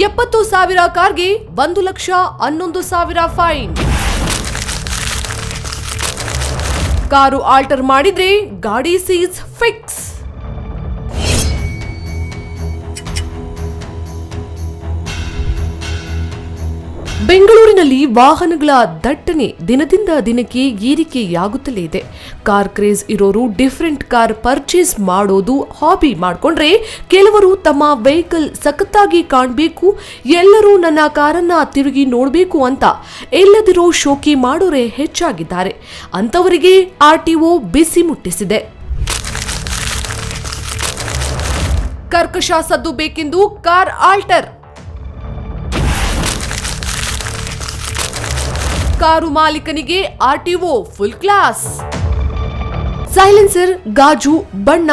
70,000 ಕಾರ್ಗೆ 1,11,000 fine. Car alter ಮಾಡಿದ್ರೆ ಗಾಡಿ seize fix. ಬೆಂಗಳೂರಿನಲ್ಲಿ ವಾಹನಗಳ ದಟ್ಟಣೆ ದಿನದಿಂದ ದಿನಕ್ಕೆ ಏರಿಕೆಯಾಗುತ್ತಲೇ ಇದೆ. ಕಾರ್ ಕ್ರೇಜ್ ಇರೋರು ಡಿಫರೆಂಟ್ ಕಾರ್ ಪರ್ಚೇಸ್ ಮಾಡೋದು ಹಾಬಿ ಮಾಡ್ಕೊಂಡ್ರೆ, ಕೆಲವರು ತಮ್ಮ ವೆಹಿಕಲ್ ಸಖತ್ತಾಗಿ ಕಾಣಬೇಕು, ಎಲ್ಲರೂ ನನ್ನ ಕಾರನ್ನ ತಿರುಗಿ ನೋಡಬೇಕು ಅಂತ ಎಲ್ಲದಿರೋ ಶೋಕಿ ಮಾಡೋರೇ ಹೆಚ್ಚಾಗಿದ್ದಾರೆ. ಅಂತವರಿಗೆ ಆರ್ಟಿಒ ಬಿಸಿ ಮುಟ್ಟಿಸಿದೆ. ಕರ್ಕಶ ಸದ್ದು ಬೇಕೆಂದು ಕಾರ್ ಆಲ್ಟರ್. ಕಾರು ಮಾಲೀಕನಿಗೆ ಆರ್ಟಿಒ ಫುಲ್ ಕ್ಲಾಸ್. ಸೈಲೆನ್ಸರ್, ಗಾಜು, ಬಣ್ಣ,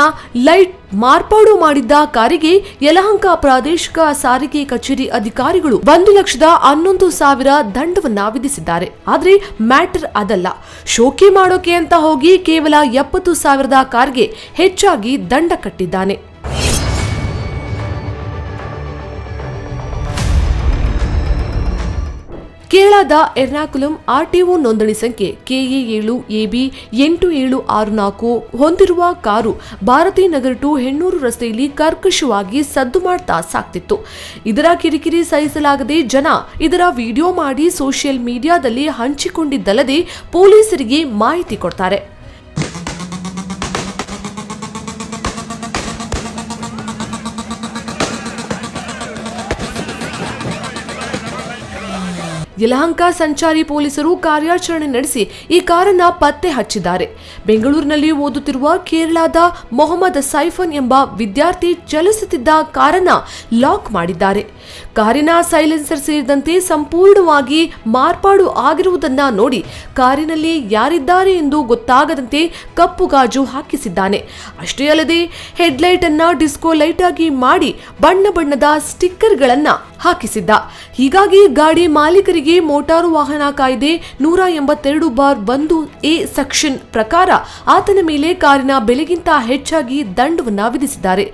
ಲೈಟ್ ಮಾರ್ಪಾಡು ಮಾಡಿದ್ದ ಕಾರಿಗೆ ಯಲಹಂಕ ಪ್ರಾದೇಶಿಕ ಸಾರಿಗೆ ಕಚೇರಿ ಅಧಿಕಾರಿಗಳು 1,11,000 ದಂಡವನ್ನ ವಿಧಿಸಿದ್ದಾರೆ. ಆದ್ರೆ ಮ್ಯಾಟರ್ ಅದಲ್ಲ. ಶೋಕಿ ಮಾಡೋಕೆ ಅಂತ ಹೋಗಿ ಕೇವಲ 70,000 ಕಾರ್ಗೆ ಹೆಚ್ಚಾಗಿ ದಂಡ ಕಟ್ಟಿದ್ದಾನೆ. ಕೇರಳದ ಎರ್ನಾಕುಲಂ ಆರ್ಟಿಒ ನೋಂದಣಿ ಸಂಖ್ಯೆ KA7 AB 8764 ಹೊಂದಿರುವ ಕಾರು ಭಾರತಿ ನಗರ್ ಟು ಹೆಣ್ಣೂರು ರಸ್ತೆಯಲ್ಲಿ ಕರ್ಕಶವಾಗಿ ಸದ್ದು ಮಾಡ್ತಾ ಸಾಕ್ತಿತ್ತು. ಇದರ ಕಿರಿಕಿರಿ ಸಹಿಸಲಾಗದೆ ಜನ ಇದರ ವಿಡಿಯೋ ಮಾಡಿ ಸೋಷಿಯಲ್ ಮೀಡಿಯಾದಲ್ಲಿ ಹಂಚಿಕೊಂಡಿದ್ದಲ್ಲದೆ ಪೊಲೀಸರಿಗೆ ಮಾಹಿತಿ ಕೊಡ್ತಾರೆ. ಯಲಹಂಕ ಸಂಚಾರಿ ಪೊಲೀಸರು ಕಾರ್ಯಾಚರಣೆ ನಡೆಸಿ ಈ ಕಾರನ್ನ ಪತ್ತೆ ಹಚ್ಚಿದ್ದಾರೆ. ಬೆಂಗಳೂರಿನಲ್ಲಿ ಓದುತ್ತಿರುವ ಕೇರಳದ ಮೊಹಮ್ಮದ್ ಸೈಫನ್ ಎಂಬ ವಿದ್ಯಾರ್ಥಿ ಚಲಿಸುತ್ತಿದ್ದ ಕಾರನ್ನ ಲಾಕ್ ಮಾಡಿದ್ದಾರೆ. ಕಾರಿನ ಸೈಲೆನ್ಸರ್ ಸೇರಿದಂತೆ ಸಂಪೂರ್ಣವಾಗಿ ಮಾರ್ಪಾಡು ಆಗಿರುವುದನ್ನ ನೋಡಿ ಕಾರಿನಲ್ಲಿ ಯಾರಿದ್ದಾರೆ ಎಂದು ಗೊತ್ತಾಗದಂತೆ ಕಪ್ಪು ಗಾಜು ಹಾಕಿಸಿದ್ದಾನೆ. ಅಷ್ಟೇ ಅಲ್ಲದೆ ಹೆಡ್ಲೈಟ್ ಅನ್ನ ಡಿಸ್ಕೋ ಲೈಟ್ ಆಗಿ ಮಾಡಿ ಬಣ್ಣ ಬಣ್ಣದ ಸ್ಟಿಕ್ಕರ್ಗಳನ್ನ ಹಾಕಿಸಿದ್ದ. ಹೀಗಾಗಿ ಗಾಡಿ ಮಾಲೀಕರಿಗೆ ಮೋಟಾರು ವಾಹನ ಕಾಯ್ದೆ 182(1)A ಸೆಕ್ಷನ್ ಪ್ರಕಾರ ಆತನ ಮೇಲೆ ಕಾರಿನ ಬೆಲೆಗಿಂತ ಹೆಚ್ಚಾಗಿ ದಂಡವನ್ನ ವಿಧಿಸಿದ್ದಾರೆ.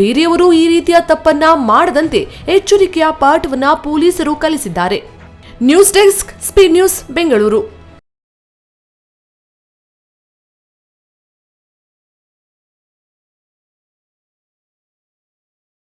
ಬೇರೆಯವರು ಈ ರೀತಿಯ ತಪ್ಪನ್ನ ಮಾಡದಂತೆ ಎಚ್ಚರಿಕೆಯ ಪಾಠವನ್ನ ಪೊಲೀಸರು ಕಲಿಸಿದ್ದಾರೆ. News desk, speed news, Bengaluru.